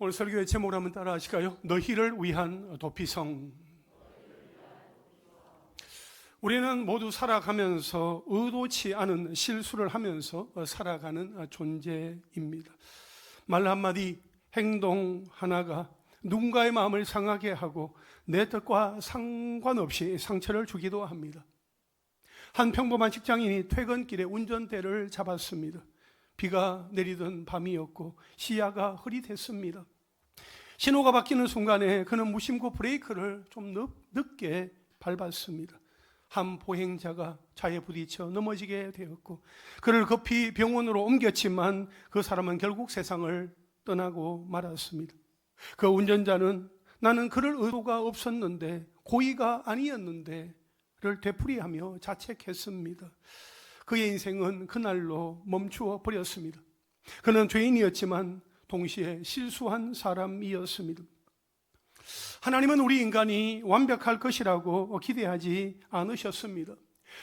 오늘 설교의 제목을 한번 따라 하실까요? 너희를 위한 도피성. 우리는 모두 살아가면서 의도치 않은 실수를 하면서 살아가는 존재입니다. 말 한마디, 행동 하나가 누군가의 마음을 상하게 하고 내 뜻과 상관없이 상처를 주기도 합니다. 한 평범한 직장인이 퇴근길에 운전대를 잡았습니다. 비가 내리던 밤이었고 시야가 흐릿했습니다. 신호가 바뀌는 순간에 그는 무심코 브레이크를 좀 늦게 밟았습니다. 한 보행자가 차에 부딪혀 넘어지게 되었고 그를 급히 병원으로 옮겼지만 그 사람은 결국 세상을 떠나고 말았습니다. 그 운전자는 나는 그럴 의도가 없었는데, 고의가 아니었는데 를 되풀이하며 자책했습니다. 그의 인생은 그날로 멈추어 버렸습니다. 그는 죄인이었지만 동시에 실수한 사람이었습니다. 하나님은 우리 인간이 완벽할 것이라고 기대하지 않으셨습니다.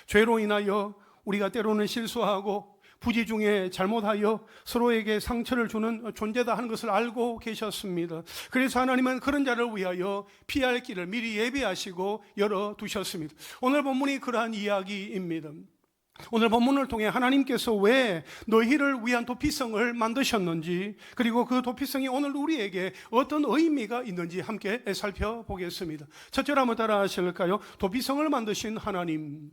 죄로 인하여 우리가 때로는 실수하고 부지 중에 잘못하여 서로에게 상처를 주는 존재다 하는 것을 알고 계셨습니다. 그래서 하나님은 그런 자를 위하여 피할 길을 미리 예비하시고 열어두셨습니다. 오늘 본문이 그러한 이야기입니다. 오늘 본문을 통해 하나님께서 왜 너희를 위한 도피성을 만드셨는지, 그리고 그 도피성이 오늘 우리에게 어떤 의미가 있는지 함께 살펴보겠습니다. 첫 절 한번 따라 하실까요? 도피성을 만드신 하나님.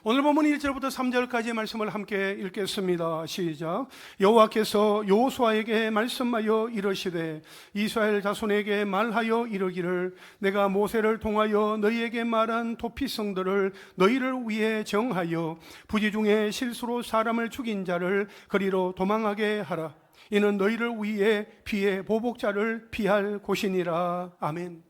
오늘 본문 1절부터 3절까지의 말씀을 함께 읽겠습니다. 시작. 여호와께서 여호수아에게 말씀하여 이르시되 이스라엘 자손에게 말하여 이르기를 내가 모세를 통하여 너희에게 말한 도피성들을 너희를 위해 정하여 부지 중에 실수로 사람을 죽인 자를 그리로 도망하게 하라. 이는 너희를 위해 피의 보복자를 피할 곳이니라. 아멘.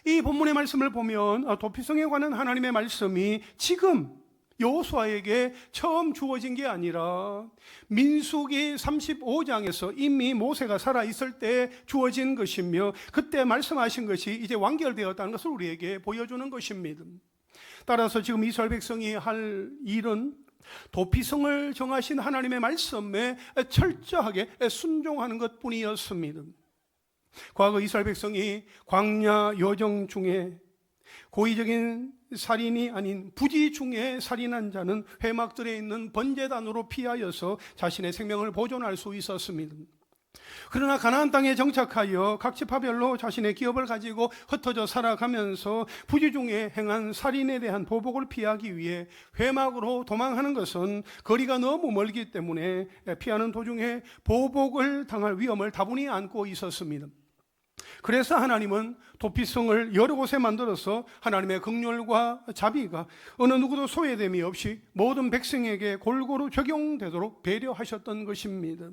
이 본문의 말씀을 보면 도피성에 관한 하나님의 말씀이 지금 여호수아에게 처음 주어진 게 아니라 민수기 35장에서 이미 모세가 살아있을 때 주어진 것이며 그때 말씀하신 것이 이제 완결되었다는 것을 우리에게 보여주는 것입니다. 따라서 지금 이스라엘 백성이 할 일은 도피성을 정하신 하나님의 말씀에 철저하게 순종하는 것뿐이었습니다. 과거 이스라엘 백성이 광야 여정 중에 고의적인 살인이 아닌 부지 중에 살인한 자는 회막들에 있는 번제단으로 피하여서 자신의 생명을 보존할 수 있었습니다. 그러나 가나안 땅에 정착하여 각 지파별로 자신의 기업을 가지고 흩어져 살아가면서 부지 중에 행한 살인에 대한 보복을 피하기 위해 회막으로 도망하는 것은 거리가 너무 멀기 때문에 피하는 도중에 보복을 당할 위험을 다분히 안고 있었습니다. 그래서 하나님은 도피성을 여러 곳에 만들어서 하나님의 긍휼과 자비가 어느 누구도 소외됨이 없이 모든 백성에게 골고루 적용되도록 배려하셨던 것입니다.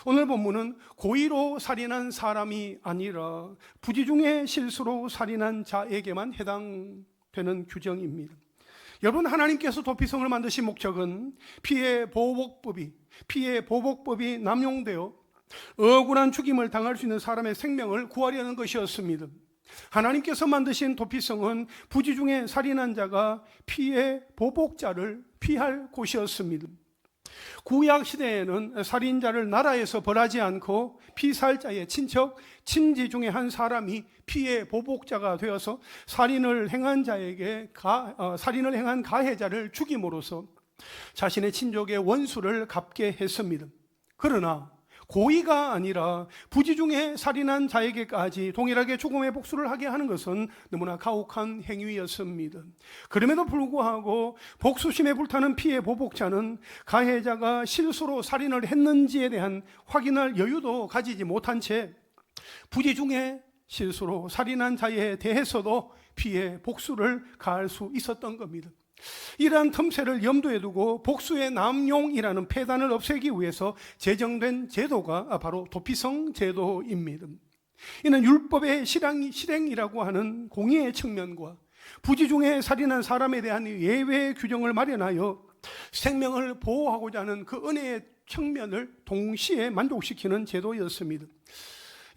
오늘 본문은 고의로 살인한 사람이 아니라 부지 중에 실수로 살인한 자에게만 해당되는 규정입니다. 여러분, 하나님께서 도피성을 만드신 목적은 피해 보복법이 남용되어 억울한 죽임을 당할 수 있는 사람의 생명을 구하려는 것이었습니다. 하나님께서 만드신 도피성은 부지 중에 살인한 자가 피해 보복자를 피할 곳이었습니다. 구약 시대에는 살인자를 나라에서 벌하지 않고 피살자의 친척, 친지 중에 한 사람이 피해 보복자가 되어서 살인을 행한 가해자를 죽임으로써 자신의 친족의 원수를 갚게 했습니다. 그러나 고의가 아니라 부지 중에 살인한 자에게까지 동일하게 죽음의 복수를 하게 하는 것은 너무나 가혹한 행위였습니다. 그럼에도 불구하고 복수심에 불타는 피해 보복자는 가해자가 실수로 살인을 했는지에 대한 확인할 여유도 가지지 못한 채 부지 중에 실수로 살인한 자에 대해서도 피해 복수를 가할 수 있었던 겁니다. 이러한 틈새를 염두에 두고 복수의 남용이라는 폐단을 없애기 위해서 제정된 제도가 바로 도피성 제도입니다. 이는 율법의 실행이라고 하는 공의의 측면과 부지 중에 살인한 사람에 대한 예외 규정을 마련하여 생명을 보호하고자 하는 그 은혜의 측면을 동시에 만족시키는 제도였습니다.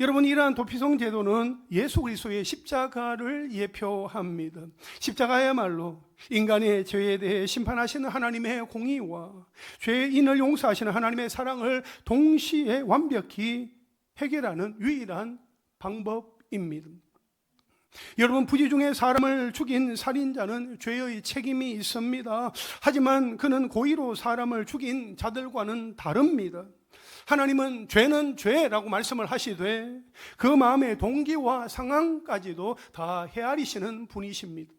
여러분, 이러한 도피성 제도는 예수 그리스도의 십자가를 예표합니다. 십자가야말로 인간의 죄에 대해 심판하시는 하나님의 공의와 죄인을 용서하시는 하나님의 사랑을 동시에 완벽히 해결하는 유일한 방법입니다. 여러분, 부지 중에 사람을 죽인 살인자는 죄의 책임이 있습니다. 하지만 그는 고의로 사람을 죽인 자들과는 다릅니다. 하나님은 죄는 죄라고 말씀을 하시되 그 마음의 동기와 상황까지도 다 헤아리시는 분이십니다.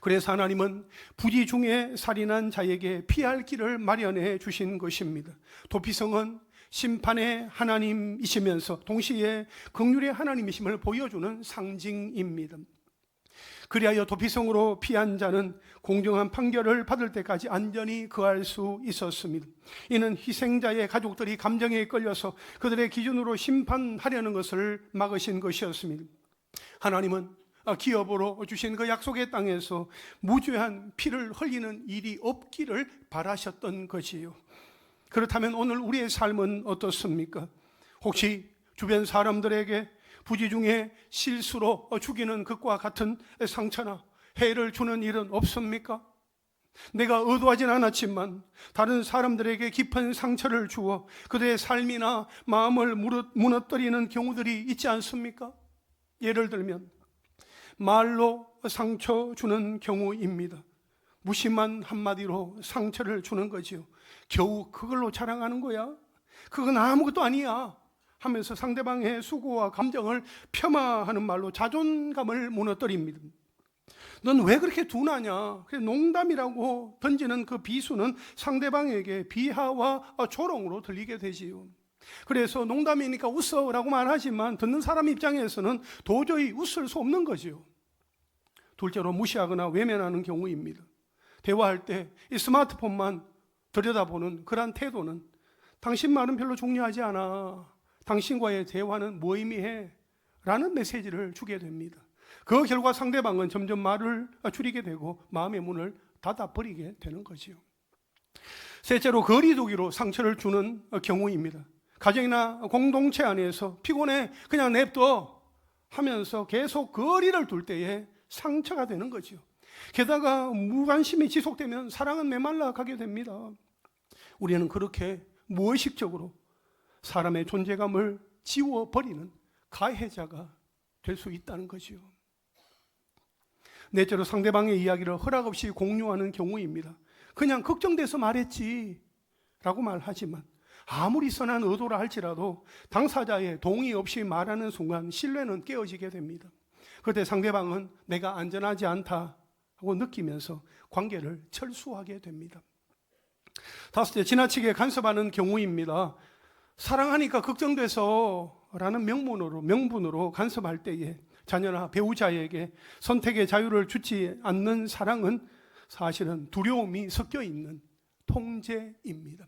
그래서 하나님은 부지 중에 살인한 자에게 피할 길을 마련해 주신 것입니다. 도피성은 심판의 하나님이시면서 동시에 긍휼의 하나님이심을 보여주는 상징입니다. 그리하여 도피성으로 피한 자는 공정한 판결을 받을 때까지 안전히 거할 수 있었습니다. 이는 희생자의 가족들이 감정에 끌려서 그들의 기준으로 심판하려는 것을 막으신 것이었습니다. 하나님은 기업으로 주신 그 약속의 땅에서 무죄한 피를 흘리는 일이 없기를 바라셨던 것이에요. 그렇다면 오늘 우리의 삶은 어떻습니까? 혹시 주변 사람들에게 부지 중에 실수로 죽이는 것과 같은 상처나 해를 주는 일은 없습니까? 내가 의도하진 않았지만 다른 사람들에게 깊은 상처를 주어 그들의 삶이나 마음을 무너뜨리는 경우들이 있지 않습니까? 예를 들면 말로 상처 주는 경우입니다. 무심한 한마디로 상처를 주는 거지요. 겨우 그걸로 자랑하는 거야? 그건 아무것도 아니야 하면서 상대방의 수고와 감정을 폄하하는 말로 자존감을 무너뜨립니다. 넌 왜 그렇게 둔하냐? 농담이라고 던지는 그 비수는 상대방에게 비하와 조롱으로 들리게 되지요. 그래서 농담이니까 웃어라고 말하지만 듣는 사람 입장에서는 도저히 웃을 수 없는 거지요. 둘째로 무시하거나 외면하는 경우입니다. 대화할 때 이 스마트폰만 들여다보는 그러한 태도는 당신 말은 별로 중요하지 않아. 당신과의 대화는 무의미해. 라는 메시지를 주게 됩니다. 그 결과 상대방은 점점 말을 줄이게 되고 마음의 문을 닫아버리게 되는 거지요. 셋째로 거리두기로 상처를 주는 경우입니다. 가정이나 공동체 안에서 피곤해 그냥 냅둬 하면서 계속 거리를 둘 때에 상처가 되는 거죠. 게다가 무관심이 지속되면 사랑은 메말라 가게 됩니다. 우리는 그렇게 무의식적으로 사람의 존재감을 지워버리는 가해자가 될 수 있다는 거죠. 넷째로 상대방의 이야기를 허락 없이 공유하는 경우입니다. 그냥 걱정돼서 말했지 라고 말하지만 아무리 선한 의도라 할지라도 당사자의 동의 없이 말하는 순간 신뢰는 깨어지게 됩니다. 그때 상대방은 내가 안전하지 않다 하고 느끼면서 관계를 철수하게 됩니다. 다섯째, 지나치게 간섭하는 경우입니다. 사랑하니까 걱정돼서 라는 명분으로 간섭할 때에 자녀나 배우자에게 선택의 자유를 주지 않는 사랑은 사실은 두려움이 섞여 있는 통제입니다.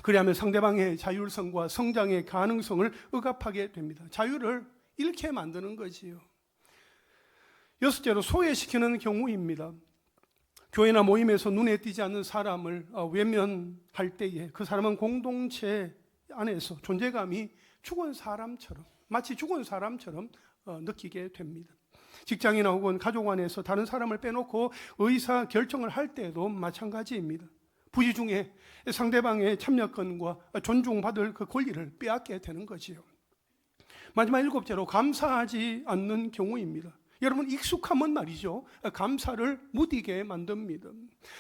그리하면 상대방의 자율성과 성장의 가능성을 억압하게 됩니다. 자유를 잃게 만드는 거지요. 여섯째로 소외시키는 경우입니다. 교회나 모임에서 눈에 띄지 않는 사람을 외면할 때에 그 사람은 공동체 안에서 존재감이 마치 죽은 사람처럼 느끼게 됩니다. 직장이나 혹은 가족 안에서 다른 사람을 빼놓고 의사 결정을 할 때도 마찬가지입니다. 부지 중에 상대방의 참여권과 존중받을 그 권리를 빼앗게 되는 거지요. 마지막 일곱째로 감사하지 않는 경우입니다. 여러분, 익숙하면 말이죠. 감사를 무디게 만듭니다.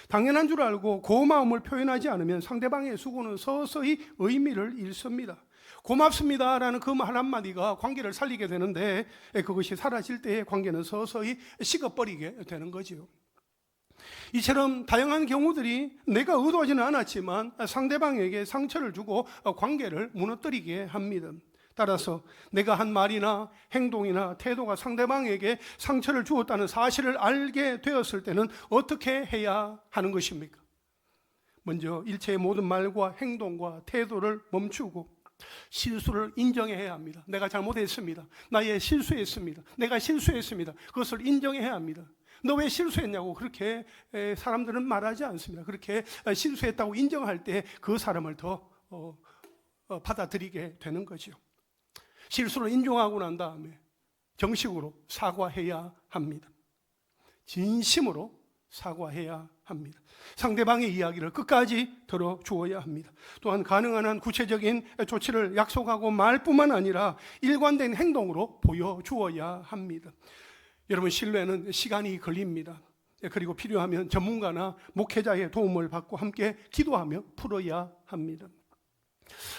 당연한 줄 알고 고마움을 표현하지 않으면 상대방의 수고는 서서히 의미를 잃습니다. 고맙습니다라는 그 말 한마디가 관계를 살리게 되는데 그것이 사라질 때의 관계는 서서히 식어버리게 되는 거죠. 이처럼 다양한 경우들이 내가 의도하지는 않았지만 상대방에게 상처를 주고 관계를 무너뜨리게 합니다. 따라서 내가 한 말이나 행동이나 태도가 상대방에게 상처를 주었다는 사실을 알게 되었을 때는 어떻게 해야 하는 것입니까? 먼저 일체의 모든 말과 행동과 태도를 멈추고 실수를 인정해야 합니다. 내가 잘못했습니다. 나의 실수했습니다. 내가 실수했습니다. 그것을 인정해야 합니다. 너 왜 실수했냐고 그렇게 사람들은 말하지 않습니다. 그렇게 실수했다고 인정할 때 그 사람을 더 받아들이게 되는 거죠. 실수를 인정하고 난 다음에 정식으로 사과해야 합니다. 진심으로 사과해야 합니다. 상대방의 이야기를 끝까지 들어주어야 합니다. 또한 가능한 한 구체적인 조치를 약속하고 말뿐만 아니라 일관된 행동으로 보여주어야 합니다. 여러분, 신뢰는 시간이 걸립니다. 그리고 필요하면 전문가나 목회자의 도움을 받고 함께 기도하며 풀어야 합니다.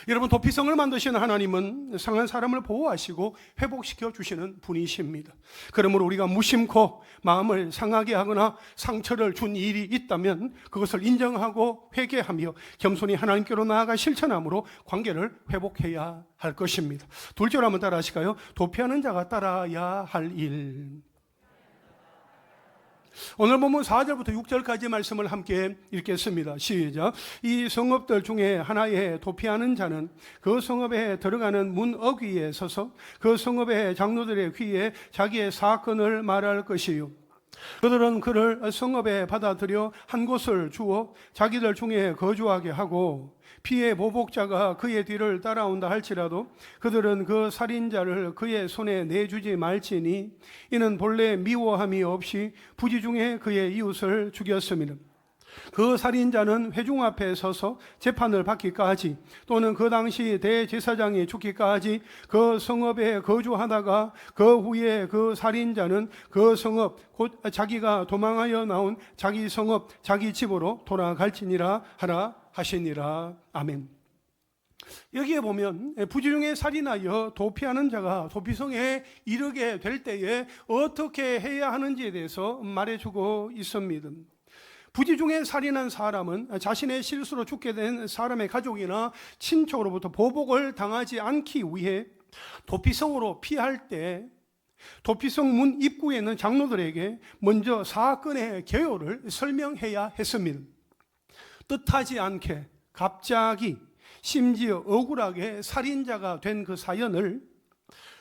여러분, 도피성을 만드신 하나님은 상한 사람을 보호하시고 회복시켜 주시는 분이십니다. 그러므로 우리가 무심코 마음을 상하게 하거나 상처를 준 일이 있다면 그것을 인정하고 회개하며 겸손히 하나님께로 나아가 실천함으로 관계를 회복해야 할 것입니다. 둘째로 한번 따라 하실까요? 도피하는 자가 따라야 할 일. 오늘 본문 4절부터 6절까지 말씀을 함께 읽겠습니다. 시작. 이 성읍들 중에 하나에 도피하는 자는 그 성읍에 들어가는 문 어귀에 서서 그 성읍의 장로들의 귀에 자기의 사건을 말할 것이요, 그들은 그를 성읍에 받아들여 한 곳을 주어 자기들 중에 거주하게 하고, 피해 보복자가 그의 뒤를 따라온다 할지라도 그들은 그 살인자를 그의 손에 내주지 말지니 이는 본래 미워함이 없이 부지 중에 그의 이웃을 죽였음이라. 그 살인자는 회중 앞에 서서 재판을 받기까지 또는 그 당시 대제사장이 죽기까지 그 성읍에 거주하다가 그 후에 그 살인자는 그 성읍 곧 자기가 도망하여 나온 자기 성읍 자기 집으로 돌아갈지니라 하라 하시니라. 아멘. 여기에 보면 부지 중에 살인하여 도피하는 자가 도피성에 이르게 될 때에 어떻게 해야 하는지에 대해서 말해주고 있습니다. 부지 중에 살인한 사람은 자신의 실수로 죽게 된 사람의 가족이나 친척으로부터 보복을 당하지 않기 위해 도피성으로 피할 때 도피성 문 입구에 있는 장로들에게 먼저 사건의 개요를 설명해야 했습니다. 뜻하지 않게 갑자기 심지어 억울하게 살인자가 된 그 사연을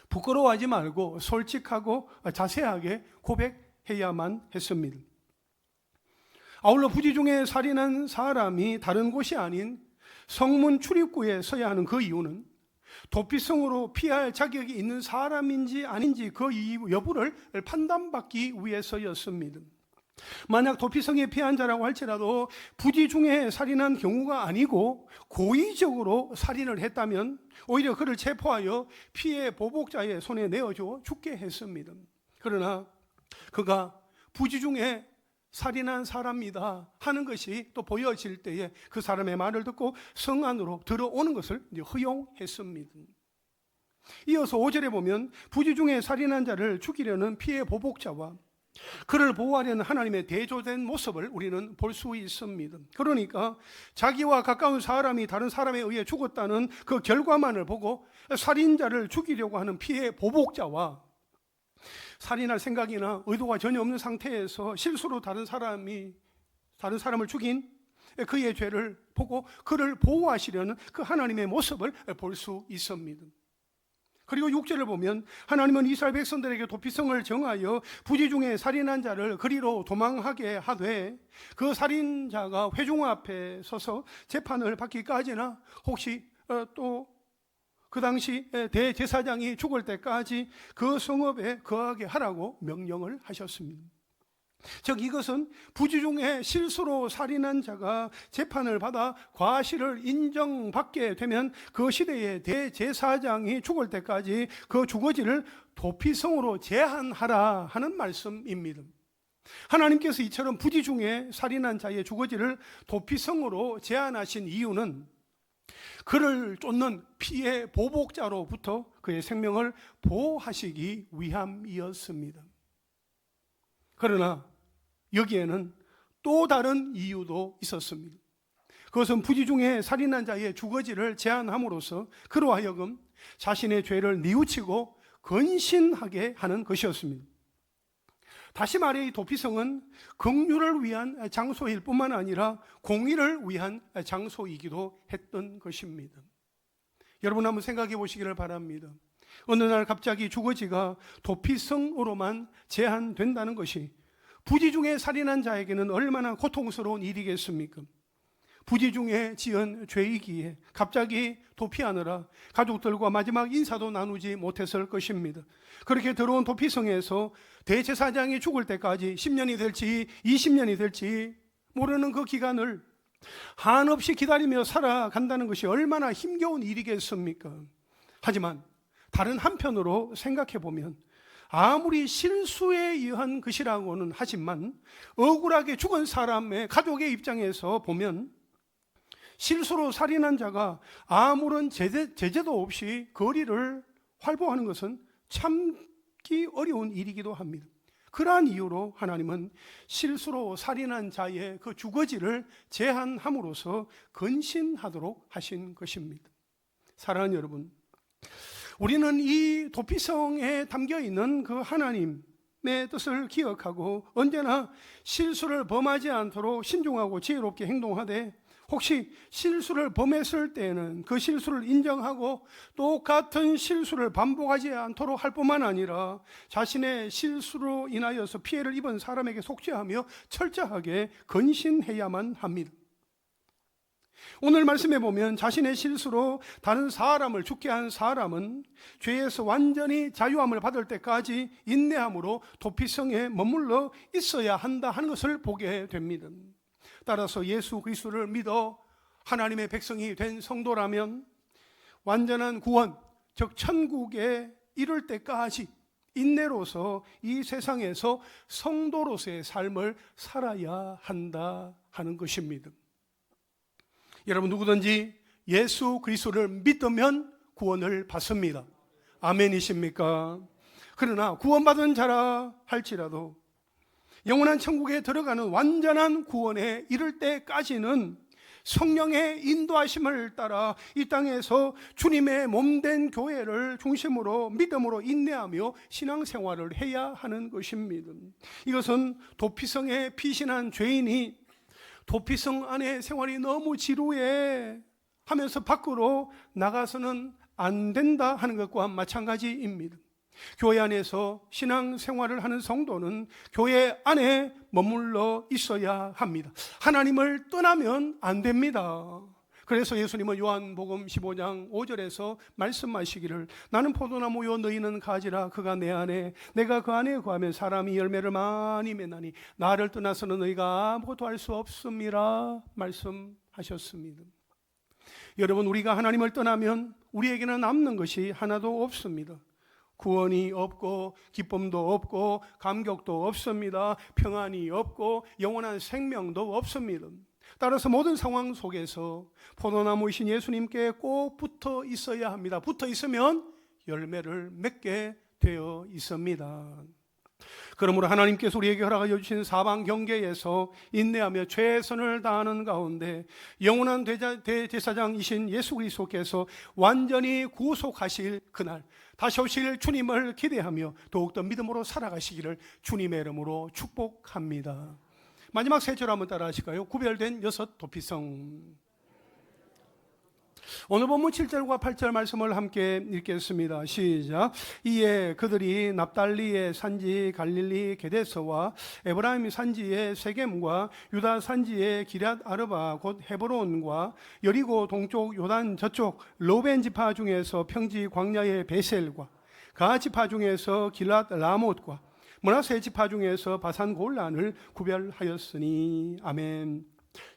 부끄러워하지 말고 솔직하고 자세하게 고백해야만 했습니다. 아울러 부지 중에 살인한 사람이 다른 곳이 아닌 성문 출입구에 서야 하는 그 이유는 도피성으로 피할 자격이 있는 사람인지 아닌지 그 여부를 판단받기 위해서였습니다. 만약 도피성에 피한 자라고 할지라도 부지 중에 살인한 경우가 아니고 고의적으로 살인을 했다면 오히려 그를 체포하여 피해 보복자의 손에 내어줘 죽게 했습니다. 그러나 그가 부지 중에 살인한 사람이다 하는 것이 또 보여질 때에 그 사람의 말을 듣고 성 안으로 들어오는 것을 허용했습니다. 이어서 5절에 보면 부지 중에 살인한 자를 죽이려는 피해 보복자와 그를 보호하려는 하나님의 대조된 모습을 우리는 볼 수 있습니다. 그러니까 자기와 가까운 사람이 다른 사람에 의해 죽었다는 그 결과만을 보고 살인자를 죽이려고 하는 피해 보복자와 살인할 생각이나 의도가 전혀 없는 상태에서 실수로 다른 사람을 죽인 그의 죄를 보고 그를 보호하시려는 그 하나님의 모습을 볼 수 있습니다. 그리고 6절을 보면 하나님은 이스라엘 백성들에게 도피성을 정하여 부지 중에 살인한 자를 그리로 도망하게 하되 그 살인자가 회중 앞에 서서 재판을 받기까지나 혹시 또 그 당시 대제사장이 죽을 때까지 그 성읍에 거하게 하라고 명령을 하셨습니다. 즉 이것은 부지 중에 실수로 살인한 자가 재판을 받아 과실을 인정받게 되면 그 시대의 대제사장이 죽을 때까지 그 주거지를 도피성으로 제한하라 하는 말씀입니다. 하나님께서 이처럼 부지 중에 살인한 자의 주거지를 도피성으로 제한하신 이유는 그를 쫓는 피해 보복자로부터 그의 생명을 보호하시기 위함이었습니다. 그러나 여기에는 또 다른 이유도 있었습니다. 그것은 부지 중에 살인한 자의 주거지를 제한함으로써 그로 하여금 자신의 죄를 뉘우치고 근신하게 하는 것이었습니다. 다시 말해 이 도피성은 긍휼을 위한 장소일 뿐만 아니라 공의를 위한 장소이기도 했던 것입니다. 여러분 한번 생각해 보시기를 바랍니다. 어느 날 갑자기 주거지가 도피성으로만 제한된다는 것이 부지 중에 살인한 자에게는 얼마나 고통스러운 일이겠습니까? 부지 중에 지은 죄이기에 갑자기 도피하느라 가족들과 마지막 인사도 나누지 못했을 것입니다. 그렇게 들어온 도피성에서 대제사장이 죽을 때까지 10년이 될지 20년이 될지 모르는 그 기간을 한없이 기다리며 살아간다는 것이 얼마나 힘겨운 일이겠습니까? 하지만 다른 한편으로 생각해 보면 아무리 실수에 의한 것이라고는 하지만 억울하게 죽은 사람의 가족의 입장에서 보면 실수로 살인한 자가 아무런 제재도 없이 거리를 활보하는 것은 참기 어려운 일이기도 합니다. 그러한 이유로 하나님은 실수로 살인한 자의 그 주거지를 제한함으로써 근신하도록 하신 것입니다. 사랑하는 여러분, 우리는 이 도피성에 담겨있는 그 하나님의 뜻을 기억하고 언제나 실수를 범하지 않도록 신중하고 지혜롭게 행동하되, 혹시 실수를 범했을 때에는 그 실수를 인정하고 똑같은 실수를 반복하지 않도록 할 뿐만 아니라 자신의 실수로 인하여서 피해를 입은 사람에게 속죄하며 철저하게 근신해야만 합니다. 오늘 말씀해 보면 자신의 실수로 다른 사람을 죽게 한 사람은 죄에서 완전히 자유함을 받을 때까지 인내함으로 도피성에 머물러 있어야 한다 하는 것을 보게 됩니다. 따라서 예수 그리스도를 믿어 하나님의 백성이 된 성도라면 완전한 구원, 즉 천국에 이를 때까지 인내로서 이 세상에서 성도로서의 삶을 살아야 한다 하는 것입니다. 여러분, 누구든지 예수 그리스도를 믿으면 구원을 받습니다. 아멘이십니까? 그러나 구원받은 자라 할지라도 영원한 천국에 들어가는 완전한 구원에 이를 때까지는 성령의 인도하심을 따라 이 땅에서 주님의 몸된 교회를 중심으로 믿음으로 인내하며 신앙생활을 해야 하는 것입니다. 이것은 도피성에 피신한 죄인이 도피성 안에 생활이 너무 지루해 하면서 밖으로 나가서는 안 된다 하는 것과 마찬가지입니다. 교회 안에서 신앙생활을 하는 성도는 교회 안에 머물러 있어야 합니다. 하나님을 떠나면 안 됩니다. 그래서 예수님은 요한복음 15장 5절에서 말씀하시기를 나는 포도나무요 너희는 가지라. 그가 내 안에 내가 그 안에 거하면 사람이 열매를 많이 맺나니 나를 떠나서는 너희가 아무것도 할 수 없음이라 말씀하셨습니다. 여러분, 우리가 하나님을 떠나면 우리에게는 남는 것이 하나도 없습니다. 구원이 없고 기쁨도 없고 감격도 없습니다. 평안이 없고 영원한 생명도 없습니다. 따라서 모든 상황 속에서 포도나무이신 예수님께 꼭 붙어 있어야 합니다. 붙어 있으면 열매를 맺게 되어 있습니다. 그러므로 하나님께서 우리에게 허락하여 주신 사방 경계에서 인내하며 최선을 다하는 가운데 영원한 대제사장이신 예수 그리스도께서 완전히 구속하실 그날 다시 오실 주님을 기대하며 더욱더 믿음으로 살아가시기를 주님의 이름으로 축복합니다. 마지막 세 절 한번 따라 하실까요? 구별된 여섯 도피성. 오늘 본문 7절과 8절 말씀을 함께 읽겠습니다. 시작. 이에 그들이 납달리의 산지 갈릴리 게데서와 에브라임 산지의 세겜과 유다 산지의 기럇 아르바 곧 헤브론과 여리고 동쪽 요단 저쪽 로벤 지파 중에서 평지 광야의 베셀과 가 지파 중에서 길랏 라못과 므낫세 지파 중에서 바산 골란을 구별하였으니. 아멘.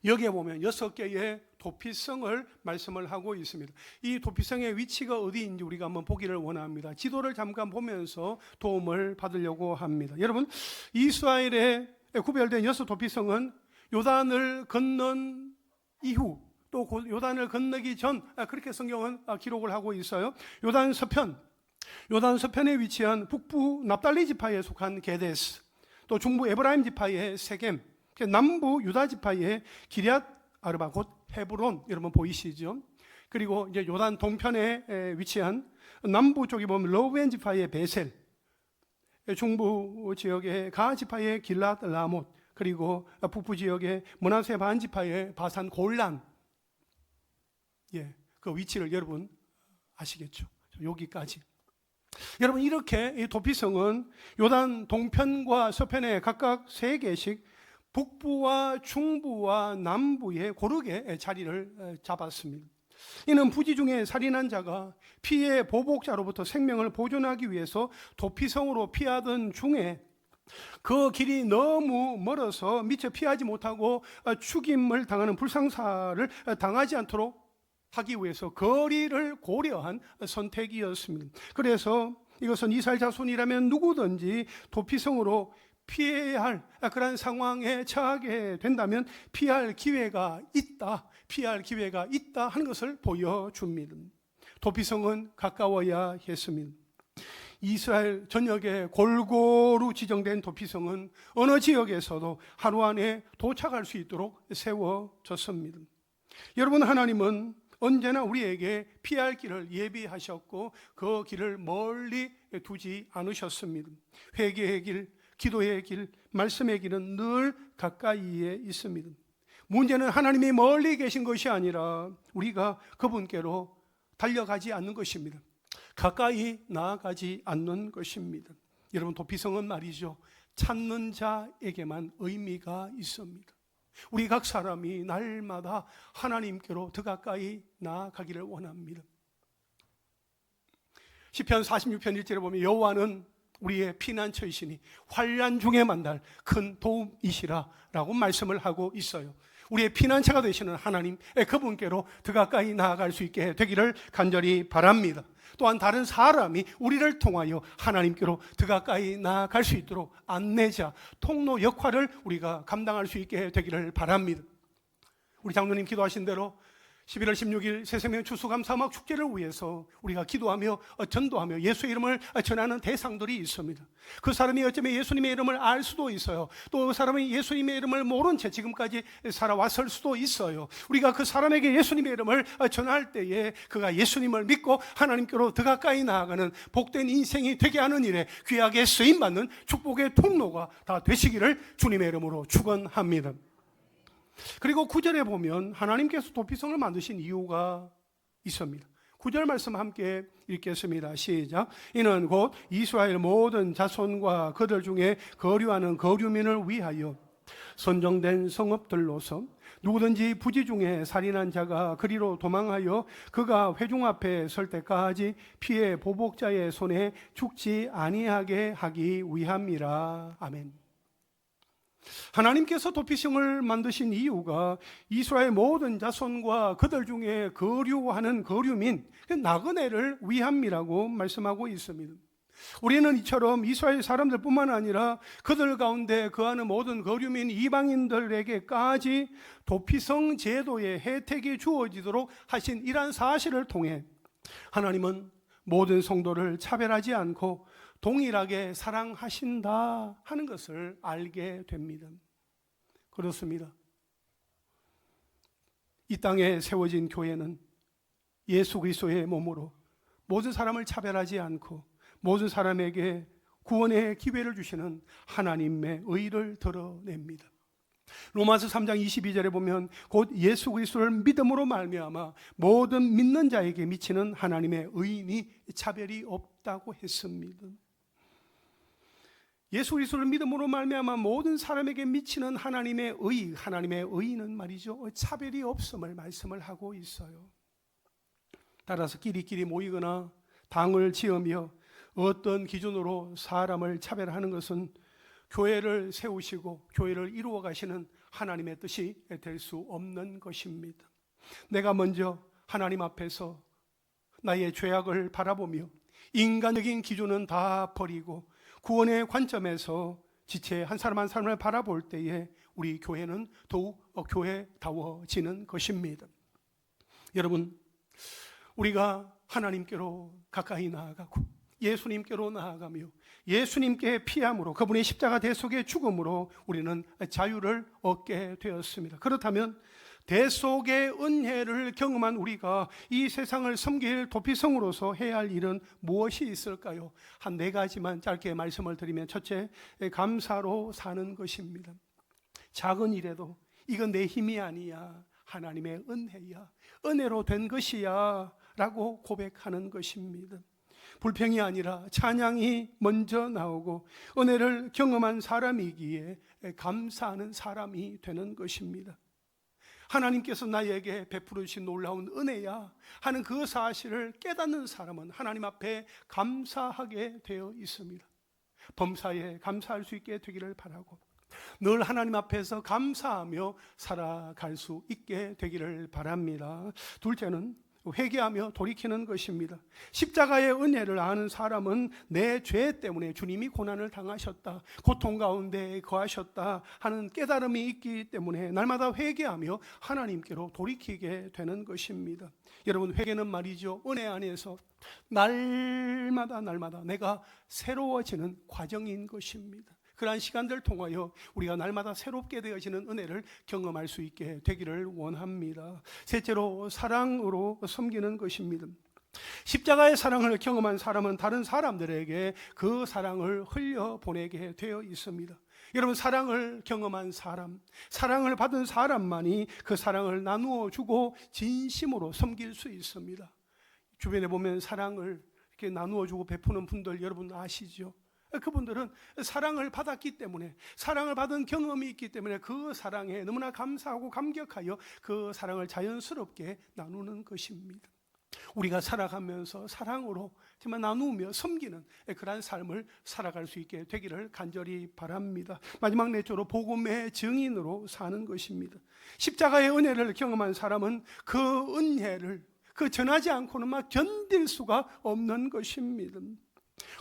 여기에 보면 6개의 도피성을 말씀을 하고 있습니다. 이 도피성의 위치가 어디인지 우리가 한번 보기를 원합니다. 지도를 잠깐 보면서 도움을 받으려고 합니다. 여러분, 이스라엘에 구별된 6 도피성은 요단을 건넌 이후 또 요단을 건너기 전, 그렇게 성경은 기록을 하고 있어요. 요단 서편에 위치한 북부 납달리 지파에 속한 게데스, 또 중부 에브라임 지파의 세겜, 남부 유다 지파의 기럇 아르바 곧 헤브론, 여러분 보이시죠? 그리고 이제 요단 동편에 위치한 남부 쪽에 보면 로벤 지파의 베셀, 중부 지역의 가 지파의 길랏 라못, 그리고 북부 지역의 므낫세 반 지파의 바산 골란. 그 위치를 여러분 아시겠죠? 여기까지. 여러분, 이렇게 이 도피성은 요단 동편과 서편에 각각 3개씩 북부와 중부와 남부에 고르게 자리를 잡았습니다. 이는 부지 중에 살인한 자가 피해 보복자로부터 생명을 보존하기 위해서 도피성으로 피하던 중에 그 길이 너무 멀어서 미처 피하지 못하고 죽임을 당하는 불상사를 당하지 않도록 하기 위해서 거리를 고려한 선택이었습니다. 그래서 이것은 이스라엘 자손이라면 누구든지 도피성으로 피해야 할 그런 상황에 처하게 된다면 피할 기회가 있다 하는 것을 보여줍니다. 도피성은 가까워야 했습니다. 이스라엘 전역에 골고루 지정된 도피성은 어느 지역에서도 하루 안에 도착할 수 있도록 세워졌습니다. 여러분, 하나님은 언제나 우리에게 피할 길을 예비하셨고 그 길을 멀리 두지 않으셨습니다. 회개의 길, 기도의 길, 말씀의 길은 늘 가까이에 있습니다. 문제는 하나님이 멀리 계신 것이 아니라 우리가 그분께로 달려가지 않는 것입니다. 가까이 나아가지 않는 것입니다. 여러분, 도피성은 말이죠, 찾는 자에게만 의미가 있습니다. 우리 각 사람이 날마다 하나님께로 더 가까이 나아가기를 원합니다. 시편 46편 1절에 보면 여호와는 우리의 피난처이시니 환난 중에 만날 큰 도움이시라 라고 말씀을 하고 있어요. 우리의 피난처가 되시는 하나님, 그분께로 더 가까이 나아갈 수 있게 되기를 간절히 바랍니다. 또한 다른 사람이 우리를 통하여 하나님께로 더 가까이 나아갈 수 있도록 안내자, 통로 역할을 우리가 감당할 수 있게 되기를 바랍니다. 우리 장로님 기도하신 대로 11월 16일 새생명 추수감사막 축제를 위해서 우리가 기도하며 전도하며 예수의 이름을 전하는 대상들이 있습니다. 그 사람이 어쩌면 예수님의 이름을 알 수도 있어요. 또 그 사람이 예수님의 이름을 모른 채 지금까지 살아왔을 수도 있어요. 우리가 그 사람에게 예수님의 이름을 전할 때에 그가 예수님을 믿고 하나님께로 더 가까이 나아가는 복된 인생이 되게 하는 일에 귀하게 쓰임받는 축복의 통로가 다 되시기를 주님의 이름으로 축원합니다. 그리고 9절에 보면 하나님께서 도피성을 만드신 이유가 있습니다. 9절 말씀 함께 읽겠습니다. 시작. 이는 곧 이스라엘 모든 자손과 그들 중에 거류하는 거류민을 위하여 선정된 성읍들로서 누구든지 부지 중에 살인한 자가 그리로 도망하여 그가 회중 앞에 설 때까지 피해 보복자의 손에 죽지 아니하게 하기 위함이라. 아멘. 하나님께서 도피성을 만드신 이유가 이스라엘 모든 자손과 그들 중에 거류하는 거류민, 나그네를 위함이라고 말씀하고 있습니다. 우리는 이처럼 이스라엘 사람들뿐만 아니라 그들 가운데 거하는 모든 거류민 이방인들에게까지 도피성 제도의 혜택이 주어지도록 하신 이러한 사실을 통해 하나님은 모든 성도를 차별하지 않고 동일하게 사랑하신다 하는 것을 알게 됩니다. 그렇습니다. 이 땅에 세워진 교회는 예수 그리스도의 몸으로 모든 사람을 차별하지 않고 모든 사람에게 구원의 기회를 주시는 하나님의 의를 드러냅니다. 로마서 3장 22절에 보면 곧 예수 그리스도를 믿음으로 말미암아 모든 믿는 자에게 미치는 하나님의 의인이 차별이 없다고 했습니다. 예수 그리스도를 믿음으로 말미암아 모든 사람에게 미치는 하나님의 의는 말이죠, 차별이 없음을 말씀을 하고 있어요. 따라서 끼리끼리 모이거나 당을 지으며 어떤 기준으로 사람을 차별하는 것은 교회를 세우시고 교회를 이루어 가시는 하나님의 뜻이 될 수 없는 것입니다. 내가 먼저 하나님 앞에서 나의 죄악을 바라보며 인간적인 기준은 다 버리고 구원의 관점에서 지체 한 사람 한 사람을 바라볼 때에 우리 교회는 더욱 교회다워지는 것입니다. 여러분, 우리가 하나님께로 가까이 나아가고 예수님께로 나아가며 예수님께 피함으로 그분의 십자가 대속의 죽음으로 우리는 자유를 얻게 되었습니다. 그렇다면 대속의 은혜를 경험한 우리가 이 세상을 섬길 도피성으로서 해야 할 일은 무엇이 있을까요? 한 4가지만 짧게 말씀을 드리면, 첫째, 감사로 사는 것입니다. 작은 일에도 이건 내 힘이 아니야, 하나님의 은혜야, 은혜로 된 것이야 라고 고백하는 것입니다. 불평이 아니라 찬양이 먼저 나오고 은혜를 경험한 사람이기에 감사하는 사람이 되는 것입니다. 하나님께서 나에게 베풀어 주신 놀라운 은혜야 하는 그 사실을 깨닫는 사람은 하나님 앞에 감사하게 되어 있습니다. 범사에 감사할 수 있게 되기를 바라고, 늘 하나님 앞에서 감사하며 살아갈 수 있게 되기를 바랍니다. 둘째는 회개하며 돌이키는 것입니다. 십자가의 은혜를 아는 사람은 내 죄 때문에 주님이 고난을 당하셨다, 고통 가운데 거하셨다 하는 깨달음이 있기 때문에 날마다 회개하며 하나님께로 돌이키게 되는 것입니다. 여러분, 회개는 말이죠, 은혜 안에서 날마다 내가 새로워지는 과정인 것입니다. 그러한 시간들을 통하여 우리가 날마다 새롭게 되어지는 은혜를 경험할 수 있게 되기를 원합니다. 셋째로, 사랑으로 섬기는 것입니다. 십자가의 사랑을 경험한 사람은 다른 사람들에게 그 사랑을 흘려보내게 되어 있습니다. 여러분, 사랑을 경험한 사람, 사랑을 받은 사람만이 그 사랑을 나누어 주고 진심으로 섬길 수 있습니다. 주변에 보면 사랑을 이렇게 나누어 주고 베푸는 분들 여러분 아시죠? 그분들은 사랑을 받았기 때문에, 사랑을 받은 경험이 있기 때문에 그 사랑에 너무나 감사하고 감격하여 그 사랑을 자연스럽게 나누는 것입니다. 우리가 살아가면서 사랑으로 정말 나누며 섬기는 그러한 삶을 살아갈 수 있게 되기를 간절히 바랍니다. 마지막 넷째로, 복음의 증인으로 사는 것입니다. 십자가의 은혜를 경험한 사람은 그 은혜를 전하지 않고는 막 견딜 수가 없는 것입니다.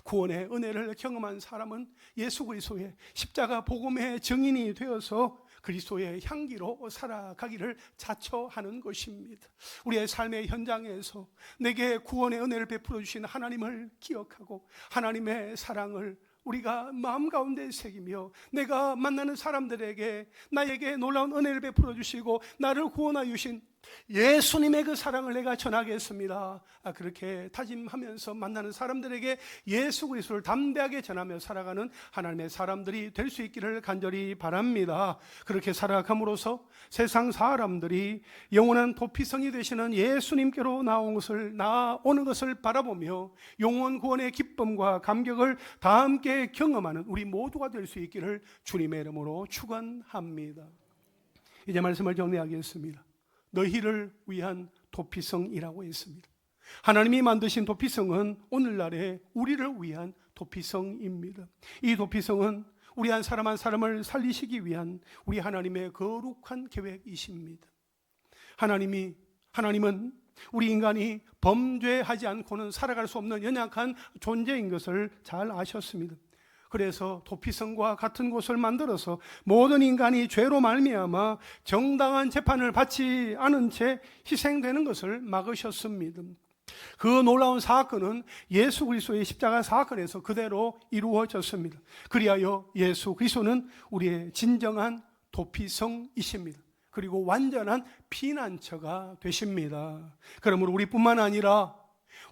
구원의 은혜를 경험한 사람은 예수 그리스도의 십자가 복음의 증인이 되어서 그리스도의 향기로 살아가기를 자처하는 것입니다. 우리의 삶의 현장에서 내게 구원의 은혜를 베풀어 주신 하나님을 기억하고 하나님의 사랑을 우리가 마음 가운데 새기며 내가 만나는 사람들에게 나에게 놀라운 은혜를 베풀어 주시고 나를 구원하여 주신 예수님의 그 사랑을 내가 전하겠습니다, 그렇게 다짐하면서 만나는 사람들에게 예수 그리스도를 담대하게 전하며 살아가는 하나님의 사람들이 될 수 있기를 간절히 바랍니다. 그렇게 살아감으로써 세상 사람들이 영원한 도피성이 되시는 예수님께로 나오는 것을 바라보며 영원 구원의 기쁨과 감격을 다 함께 경험하는 우리 모두가 될 수 있기를 주님의 이름으로 축원합니다. 이제 말씀을 정리하겠습니다. 너희를 위한 도피성이라고 했습니다. 하나님이 만드신 도피성은 오늘날의 우리를 위한 도피성입니다. 이 도피성은 우리 한 사람을 살리시기 위한 우리 하나님의 거룩한 계획이십니다. 하나님은 우리 인간이 범죄하지 않고는 살아갈 수 없는 연약한 존재인 것을 잘 아셨습니다. 그래서 도피성과 같은 곳을 만들어서 모든 인간이 죄로 말미암아 정당한 재판을 받지 않은 채 희생되는 것을 막으셨습니다. 그 놀라운 사건은 예수 그리스도의 십자가 사건에서 그대로 이루어졌습니다. 그리하여 예수 그리스도는 우리의 진정한 도피성이십니다. 그리고 완전한 피난처가 되십니다. 그러므로 우리뿐만 아니라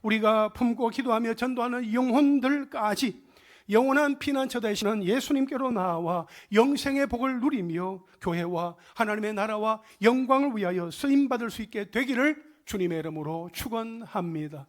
우리가 품고 기도하며 전도하는 영혼들까지 영원한 피난처 되시는 예수님께로 나와 영생의 복을 누리며 교회와 하나님의 나라와 영광을 위하여 쓰임받을 수 있게 되기를 주님의 이름으로 축원합니다.